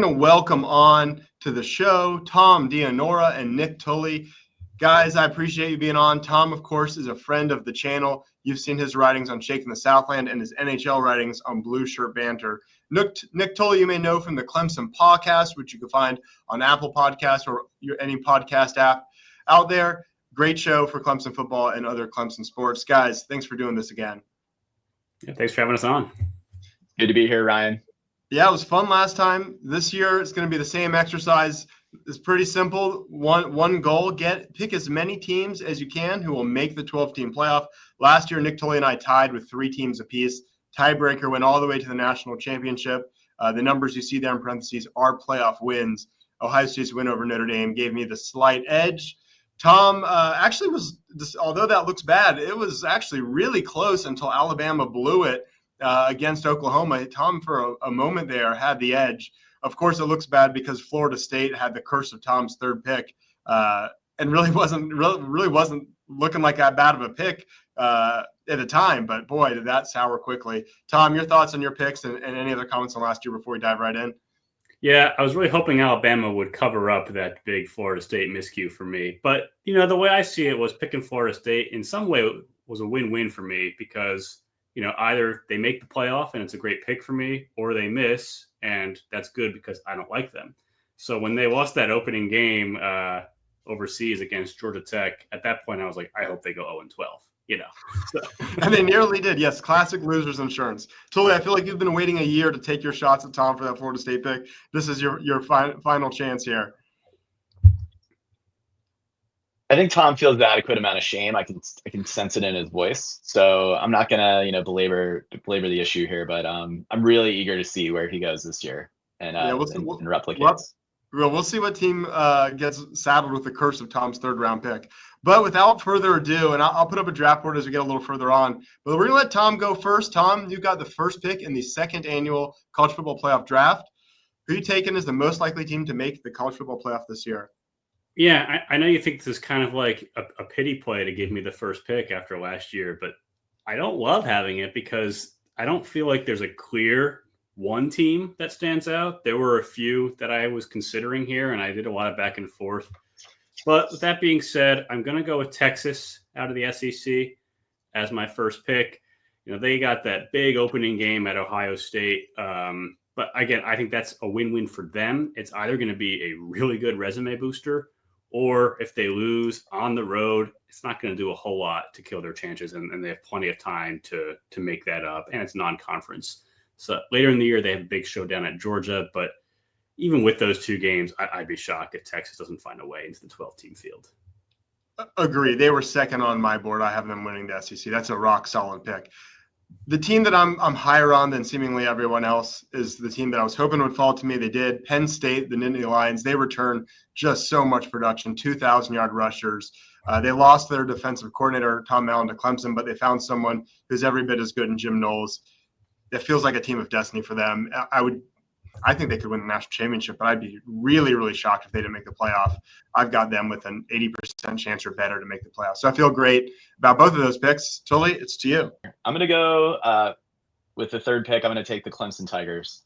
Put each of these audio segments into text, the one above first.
going to welcome on to the show Tom Dianora and Nick Tully. Guys, I appreciate you being on. Tom, of course, is a friend of the channel. You've seen his writings on Shaking the Southland and his NHL writings on Blue Shirt Banter. Nick Tully, you may know from the Clemson podcast, which you can find on Apple Podcasts or any podcast app out there. Great show for Clemson football and other Clemson sports. Guys, thanks for doing this again. Yeah, thanks for having us on. Good to be here, Ryan. Yeah, it was fun last time. This year, it's going to be the same exercise. It's pretty simple. One goal: pick as many teams as you can who will make the 12-team playoff. Last year, Nick Tully and I tied with 3 teams apiece. Tiebreaker went all the way to the national championship. The numbers you see there in parentheses are playoff wins. Ohio State's win over Notre Dame gave me the slight edge. Tom actually was, although that looks bad, it was actually really close until Alabama blew it against Oklahoma. Tom, for a moment there, had the edge. Of course, it looks bad because Florida State had the curse of Tom's third pick, and really wasn't looking like that bad of a pick at the time. But boy, did that sour quickly. Tom, your thoughts on your picks and any other comments on last year before we dive right in? Yeah, I was really hoping Alabama would cover up that big Florida State miscue for me. But, the way I see it was picking Florida State in some way was a win-win for me because, either they make the playoff and it's a great pick for me, or they miss, and that's good because I don't like them. So when they lost that opening game overseas against Georgia Tech, at that point I was like, I hope they go 0-12. So. And they nearly did. Yes, classic losers insurance. Tully, I feel like you've been waiting a year to take your shots at Tom for that Florida State pick. This is your final chance here. I think Tom feels the adequate amount of shame. I can sense it in his voice. So I'm not gonna belabor the issue here, but I'm really eager to see where he goes this year and replicates. We'll see what team gets saddled with the curse of Tom's third-round pick. But without further ado, and I'll put up a draft board as we get a little further on, but we're going to let Tom go first. Tom, you got the first pick in the second annual College Football Playoff Draft. Who are you taking as the most likely team to make the College Football Playoff this year? Yeah, I know you think this is kind of like a pity play to give me the first pick after last year, but I don't love having it because I don't feel like there's a clear one team that stands out. There were a few that I was considering here, and I did a lot of back and forth. But with that being said, I'm going to go with Texas out of the SEC as my first pick. They got that big opening game at Ohio State. But again, I think that's a win-win for them. It's either going to be a really good resume booster, or if they lose on the road, it's not going to do a whole lot to kill their chances, and they have plenty of time to make that up, and it's non-conference. So later in the year, they have a big showdown at Georgia, but even with those 2 games, I'd be shocked if Texas doesn't find a way into the 12-team field. Agree. They were second on my board. I have them winning the SEC. That's a rock-solid pick. The team that I'm higher on than seemingly everyone else is the team that I was hoping would fall to me. They did. Penn State, the Nittany Lions, they return just so much production, 2,000-yard rushers. They lost their defensive coordinator, Tom Allen, to Clemson, but they found someone who's every bit as good in Jim Knowles. It feels like a team of destiny for them. I think they could win the national championship, but I'd be really, really shocked if they didn't make the playoff. I've got them with an 80% chance or better to make the playoff. So I feel great about both of those picks. Tully, it's to you. I'm going to go with the third pick. I'm going to take the Clemson Tigers.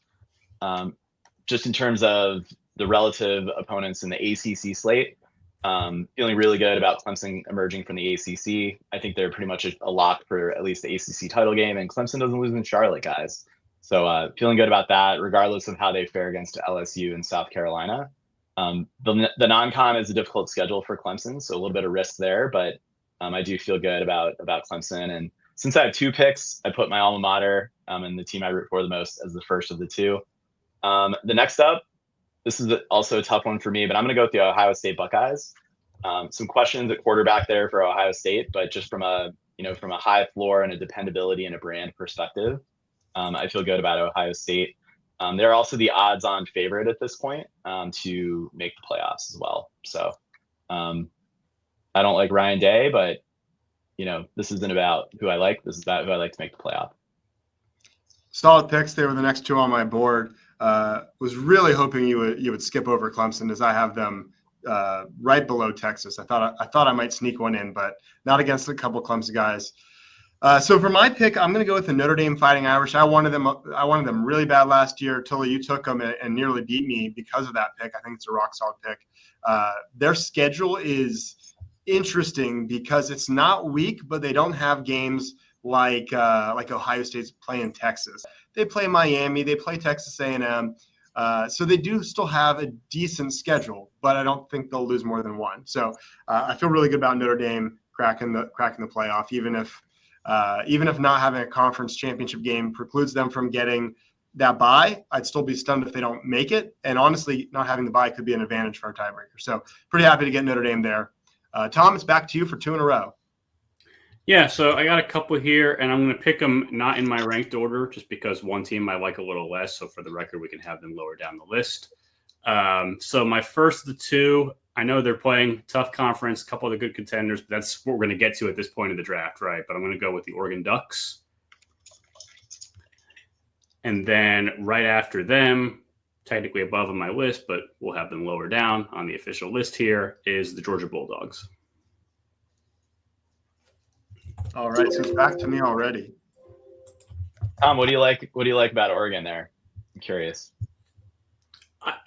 Just in terms of the relative opponents in the ACC slate, feeling really good about Clemson emerging from the ACC. I think they're pretty much a lock for at least the ACC title game, and Clemson doesn't lose in Charlotte, guys. So feeling good about that, regardless of how they fare against LSU and South Carolina. The non-con is a difficult schedule for Clemson, so a little bit of risk there, but I do feel good about Clemson. And since I have 2 picks, I put my alma mater and the team I root for the most as the first of the 2. The next up, this is also a tough one for me, but I'm going to go with the Ohio State Buckeyes. Some questions at quarterback there for Ohio State, but just from a high floor and a dependability and a brand perspective, I feel good about Ohio State. They're also the odds-on favorite at this point to make the playoffs as well. So I don't like Ryan Day, but this isn't about who I like. This is about who I like to make the playoff. Solid picks. They were the next 2 on my board. Was really hoping you would skip over Clemson, as I have them right below Texas. I thought I might sneak one in, but not against a couple Clemson guys. So for my pick, I'm going to go with the Notre Dame Fighting Irish. I wanted them really bad last year. Tully, you took them and nearly beat me because of that pick. I think it's a rock solid pick. Their schedule is interesting because it's not weak, but they don't have games like Ohio State's playing Texas. They play Miami. They play Texas A&M. So they do still have a decent schedule, but I don't think they'll lose more than one. So I feel really good about Notre Dame cracking the playoff, even if not having a conference championship game precludes them from getting that bye. I'd still be stunned if they don't make it. And honestly, not having the bye could be an advantage for our tiebreaker. So pretty happy to get Notre Dame there. Tom, it's back to you for 2 in a row. Yeah, so I got a couple here, and I'm going to pick them not in my ranked order just because one team I like a little less. So for the record, we can have them lower down the list. So my first of the 2, I know they're playing tough conference, a couple of the good contenders, but that's what we're going to get to at this point in the draft, right? But I'm going to go with the Oregon Ducks. And then right after them, technically above on my list, but we'll have them lower down on the official list here, is the Georgia Bulldogs. All right, so it's back to me already. Tom, what do you like? What do you like about Oregon there? I'm curious.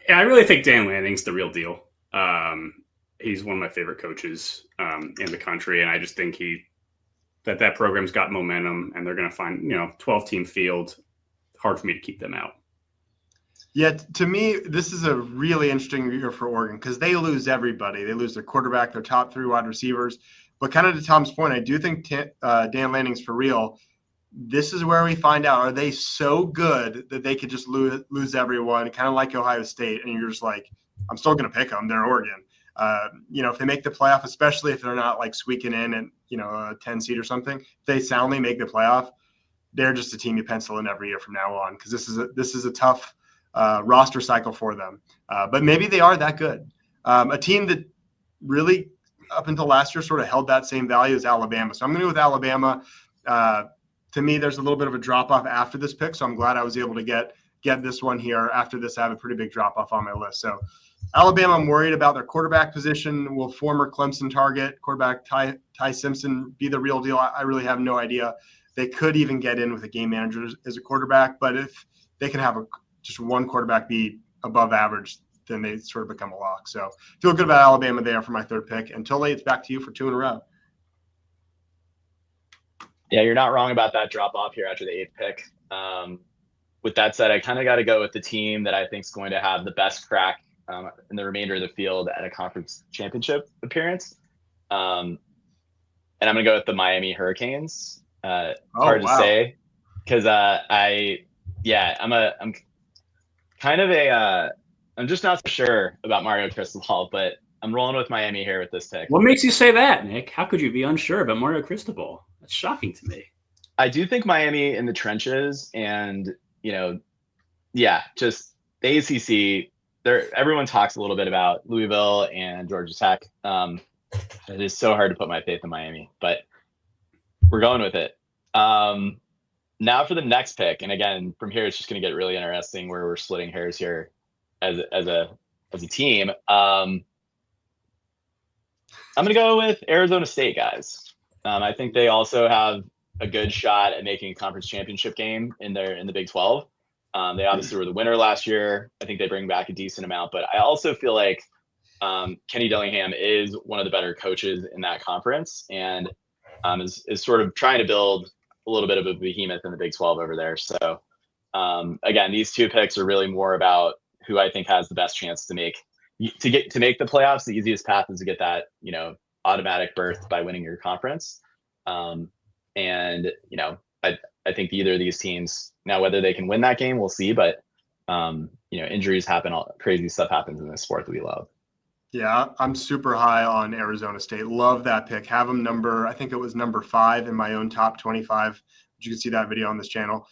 I really think Dan Lanning's the real deal. He's one of my favorite coaches in the country, and I just think that program's got momentum, and they're going to find 12-team field. Hard for me to keep them out. Yeah, to me, this is a really interesting year for Oregon because they lose everybody. They lose their quarterback, their top 3 wide receivers. But kind of to Tom's point, I do think Dan Lanning's for real. This is where we find out, are they so good that they could just lose everyone, kind of like Ohio State, and you're just like, I'm still going to pick them. They're Oregon. If they make the playoff, especially if they're not like squeaking in at, a 10 seed or something, if they soundly make the playoff, they're just a team you pencil in every year from now on because this is a tough roster cycle for them. But maybe they are that good. A team that really up until last year sort of held that same value as Alabama. So I'm going to go with Alabama. To me, there's a little bit of a drop-off after this pick, so I'm glad I was able to get this one here. After this, I have a pretty big drop-off on my list. So Alabama, I'm worried about their quarterback position. Will former Clemson target quarterback Ty Simpson be the real deal? I really have no idea. They could even get in with a game manager as a quarterback, but if they can have just one quarterback be above average, then they sort of become a lock. So feel good about Alabama there for my 3rd pick. Until late, it's back to you for 2 in a row. Yeah, you're not wrong about that drop off here after the 8th pick. With that said, I kind of got to go with the team that I think is going to have the best crack in the remainder of the field at a conference championship appearance. And I'm going to go with the Miami Hurricanes. Hard to say because I'm just not so sure about Mario Cristobal, but I'm rolling with Miami here with this pick. What makes you say that, Nick? How could you be unsure about Mario Cristobal? That's shocking to me. I do think Miami in the trenches and, just the ACC, everyone talks a little bit about Louisville and Georgia Tech. It is so hard to put my faith in Miami, but we're going with it. Now for the next pick. And again, from here, it's just going to get really interesting where we're splitting hairs here as a team. I'm going to go with Arizona State, guys. I think they also have a good shot at making a conference championship game in the Big 12. They obviously were the winner last year. I think they bring back a decent amount, but I also feel like Kenny Dillingham is one of the better coaches in that conference and is sort of trying to build a little bit of a behemoth in the Big 12 over there. So again, these 2 picks are really more about who I think has the best chance to make the playoffs. The easiest path is to get that, automatic berth by winning your conference. I think either of these teams now, whether they can win that game, we'll see, but injuries happen, all crazy stuff happens in this sport that we love. Yeah, I'm super high on Arizona State. Love that pick. Have them I think it was number 5 in my own top 25. You can see that video on this channel.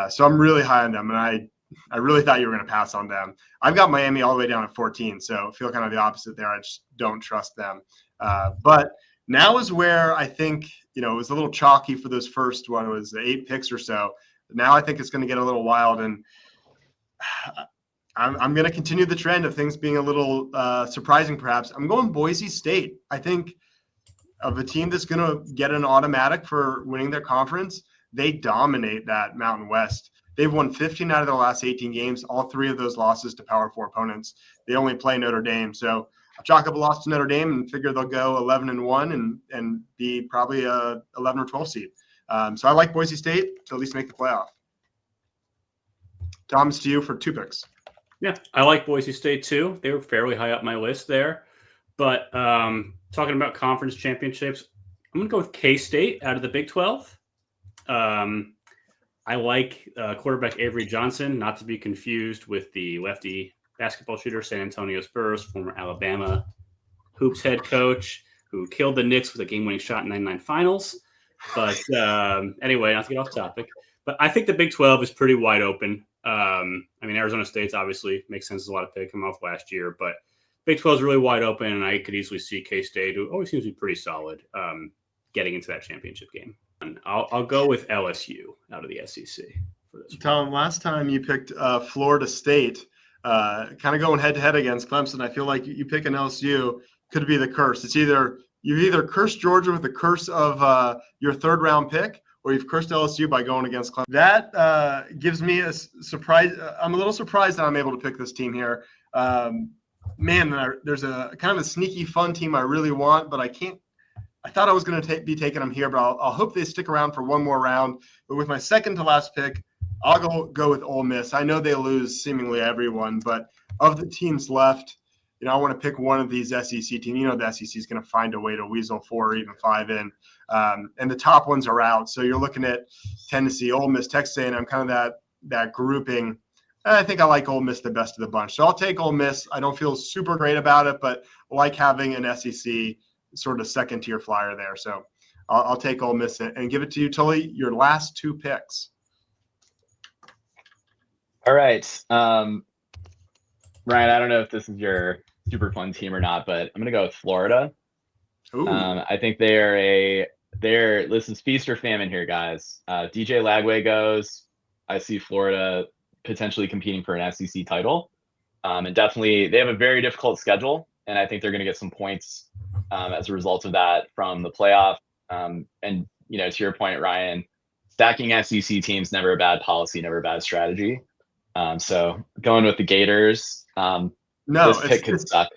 So I'm really high on them, and I really thought you were going to pass on them. I've got Miami all the way down at 14, so I feel kind of the opposite there. I just don't trust them. But now is where I think, it was a little chalky for those first, 8 picks or so. Now I think it's going to get a little wild, and I'm going to continue the trend of things being a little surprising, perhaps. I'm going Boise State. I think of a team that's going to get an automatic for winning their conference. They dominate that Mountain West. They've won 15 out of their last 18 games, all 3 of those losses to Power 4 opponents. They only play Notre Dame. So I'll chalk up a loss to Notre Dame and figure they'll go 11-1 and be probably a 11 or 12 seed. So I like Boise State to at least make the playoff. Thomas, to you for 2 picks. Yeah, I like Boise State too. They were fairly high up my list there. But talking about conference championships, I'm going to go with K-State out of the Big 12. I like quarterback Avery Johnson, not to be confused with the lefty basketball shooter San Antonio Spurs, former Alabama Hoops head coach, who killed the Knicks with a game-winning shot in 99 finals. But anyway, not to get off topic. But I think the Big 12 is pretty wide open. I mean, Arizona State's obviously makes sense as a lot of pick coming off last year, but Big 12 is really wide open, and I could easily see K-State, who always seems to be pretty solid, getting into that championship game. And I'll go with LSU out of the SEC for this one. Tom, last time you picked Florida State, kind of going head-to-head against Clemson. I feel like you pick an LSU, could be the curse. It's you've either cursed Georgia with the curse of your 3rd-round pick, or you've cursed LSU by going against Clemson. That gives me a surprise. I'm a little surprised that I'm able to pick this team here. Man, there's a kind of a sneaky fun team I really want, but I can't. I thought I was going to be taking them here, but I'll hope they stick around for one more round. But with my second to last pick, I'll go with Ole Miss. I know they lose seemingly everyone, but of the teams left, I want to pick one of these SEC teams. The SEC is going to find a way to weasel 4 or even 5 in, and the top ones are out. So you're looking at Tennessee, Ole Miss, Texas A&M, kind of that grouping. I think I like Ole Miss the best of the bunch. So I'll take Ole Miss. I don't feel super great about it, but I like having an SEC sort of second-tier flyer there. So I'll take Ole Miss and give it to you, Tully, your last 2 picks. All right. Ryan, I don't know if this is your super fun team or not, but I'm going to go with Florida. I think this is feast or famine here, guys. DJ Lagway goes. I see Florida potentially competing for an SEC title. And definitely they have a very difficult schedule, and I think they're going to get some points as a result of that from the playoff. And, to your point, Ryan, stacking SEC teams, never a bad policy, never a bad strategy. So going with the Gators, this pick could suck.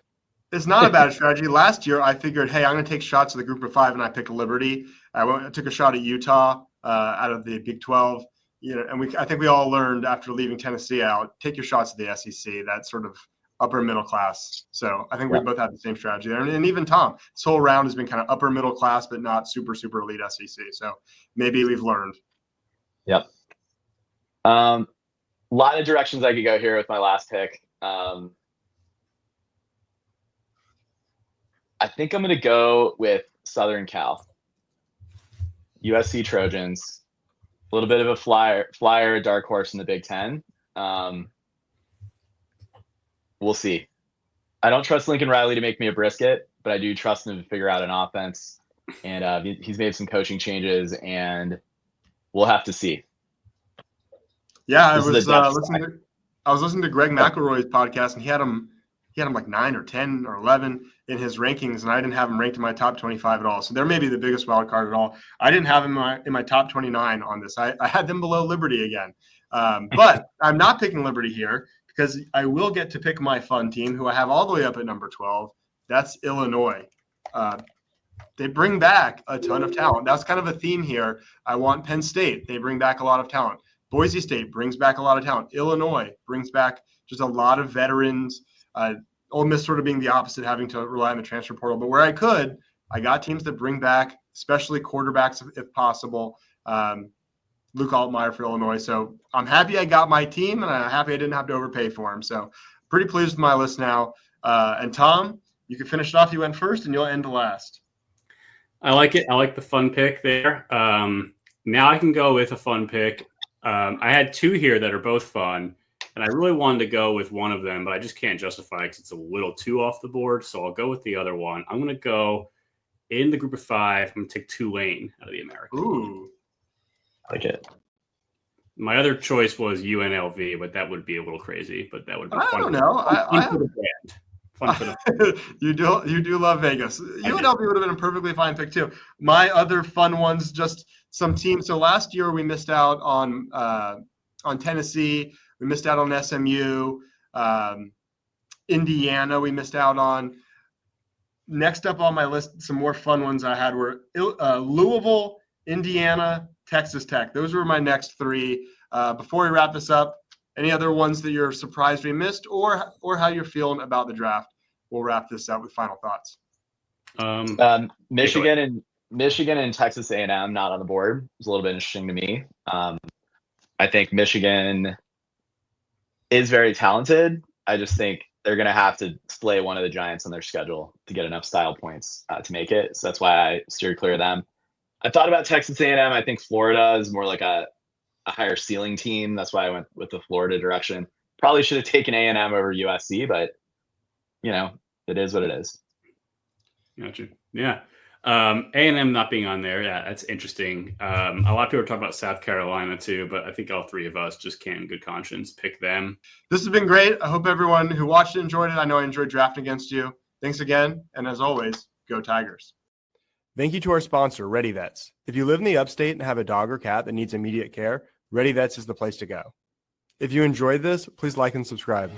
It's not a bad strategy. Last year, I figured, hey, I'm going to take shots at the group of 5, and I picked Liberty. I took a shot at Utah out of the Big 12. And I think we all learned after leaving Tennessee out, take your shots at the SEC. That's sort of upper middle class. So I think we both have the same strategy. And even Tom, this whole round has been kind of upper middle class, but not super, super elite SEC. So maybe we've learned. Yep. A lot of directions I could go here with my last pick. I think I'm going to go with Southern Cal. USC Trojans. A little bit of a flyer, dark horse in the Big Ten. We'll see. I don't trust Lincoln Riley to make me a brisket, but I do trust him to figure out an offense. And he's made some coaching changes, and we'll have to see. Yeah, I was listening to Greg McElroy's podcast, and he had him like 9 or 10 or 11 in his rankings, and I didn't have him ranked in my top 25 at all. So they're maybe the biggest wild card at all. I didn't have him in my top 29 on this. I had them below Liberty again. But I'm not picking Liberty here because I will get to pick my fun team, who I have all the way up at number 12. That's Illinois. They bring back a ton of talent. That's kind of a theme here. I want Penn State. They bring back a lot of talent. Boise State brings back a lot of talent. Illinois brings back just a lot of veterans. Ole Miss sort of being the opposite, having to rely on the transfer portal. But where I could, I got teams that bring back, especially quarterbacks if possible. Luke Altmaier for Illinois. So I'm happy I got my team, and I'm happy I didn't have to overpay for him. So pretty pleased with my list now. And Tom, you can finish it off. You went first, and you'll end last. I like it. I like the fun pick there. Now I can go with a fun pick. I had 2 here that are both fun. And I really wanted to go with one of them, but I just can't justify it because it's a little too off the board. So I'll go with the other one. I'm going to go in the group of 5. I'm going to take Tulane out of the American. Ooh. I like it. My other choice was UNLV, but that would be a little crazy. But that would be fun. I don't know. Fun for them. You do love Vegas. UNLV would have been a perfectly fine pick too. My other fun ones, just some teams. So last year we missed out on Tennessee. We missed out on SMU. Indiana we missed out on. Next up on my list, some more fun ones I had were Louisville, Indiana, Texas Tech. Those were my next three. Before we wrap this up, any other ones that you're surprised we missed, or how you're feeling about the draft? We'll wrap this up with final thoughts. Michigan and Texas A&M not on the board. It's a little bit interesting to me. I think Michigan is very talented. I just think they're going to have to slay one of the Giants on their schedule to get enough style points to make it. So that's why I steered clear of them. I thought about Texas A&M. I think Florida is more like a higher ceiling team. That's why I went with the Florida direction. Probably should have taken A&M over USC, but it is what it is. Gotcha. Yeah. A&M not being on there. Yeah, that's interesting. A lot of people are talking about South Carolina too, but I think all three of us just can't in good conscience pick them. This has been great. I hope everyone who watched it enjoyed it. I know I enjoyed drafting against you. Thanks again. And as always, go Tigers. Thank you to our sponsor, Ready Vets. If you live in the upstate and have a dog or cat that needs immediate care, Ready Vets is the place to go. If you enjoyed this, please like and subscribe.